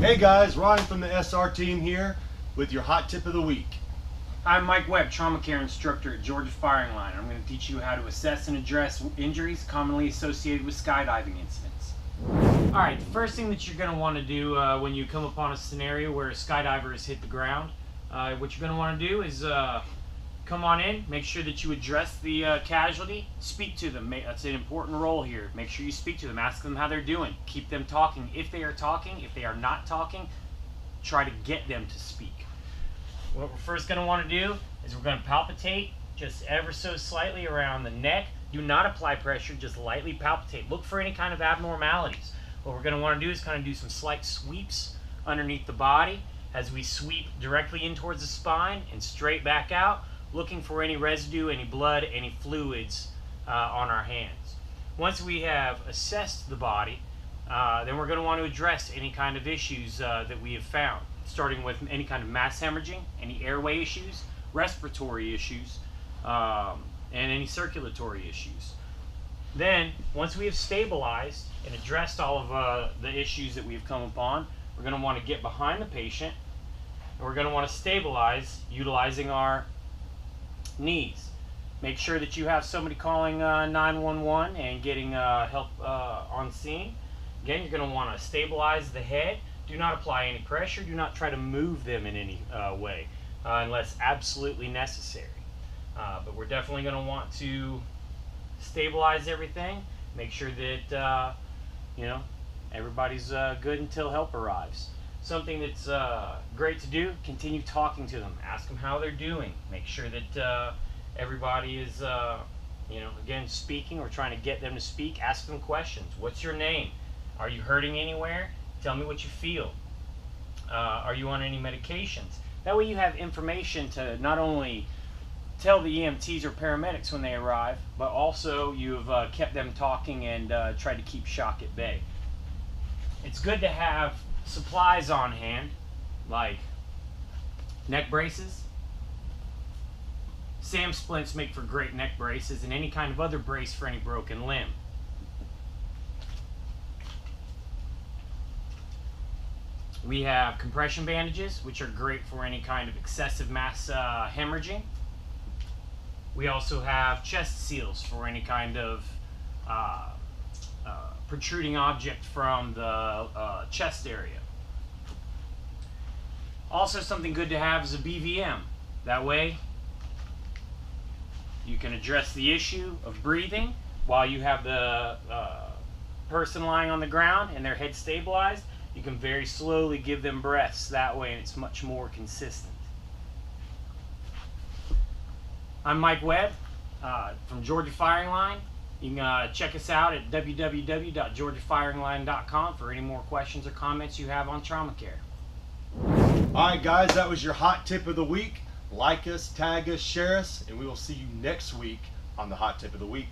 Hey guys, Ryan from the SR team here with your hot tip of the week. I'm Mike Webb, trauma care instructor at Georgia Firing Line. I'm going to teach you how to assess and address injuries commonly associated with skydiving incidents. Alright, the first thing that you're going to want to do when you come upon a scenario where a skydiver has hit the ground, what you're going to want to do is come on in, make sure that you address the casualty, speak to them. That's an important role here. Make sure you speak to them, ask them how they're doing, keep them talking. If they are talking, if they are not talking, try to get them to speak. What we're first going to want to do is we're going to palpitate just ever so slightly around the neck. Do not apply pressure, just lightly palpitate. Look for any kind of abnormalities. What we're going to want to do is kind of do some slight sweeps underneath the body as we sweep directly in towards the spine and straight back out, looking for any residue, any blood, any fluids on our hands. Once we have assessed the body, then we're going to want to address any kind of issues that we have found, starting with any kind of mass hemorrhaging, any airway issues, respiratory issues, and any circulatory issues. Then, once we have stabilized and addressed all of the issues that we have come upon, we're going to want to get behind the patient, and we're going to want to stabilize utilizing our knees. Make sure that you have somebody calling 911 and getting help on scene. Again, you're going to want to stabilize the head. Do not apply any pressure. Do not try to move them in any way unless absolutely necessary. But we're definitely going to want to stabilize everything. Make sure that everybody's good until help arrives. Something that's great to do, continue talking to them. Ask them how they're doing. Make sure that everybody is, again, speaking or trying to get them to speak. Ask them questions. What's your name? Are you hurting anywhere? Tell me what you feel. Are you on any medications? That way you have information to not only tell the EMTs or paramedics when they arrive, but also you've kept them talking and tried to keep shock at bay. It's good to have supplies on hand, like neck braces. SAM splints make for great neck braces, and any kind of other brace for any broken limb. We have compression bandages, which are great for any kind of excessive mass hemorrhaging. We also have chest seals for any kind of protruding object from the chest area. Also, something good to have is a BVM. That way you can address the issue of breathing while you have the person lying on the ground and their head stabilized. You can very slowly give them breaths that way, and it's much more consistent. I'm Mike Webb from Georgia Firing Line. You can check us out at www.georgiafiringline.com for any more questions or comments you have on trauma care. Alright guys, that was your hot tip of the week. Like us, tag us, share us, and we will see you next week on the hot tip of the week.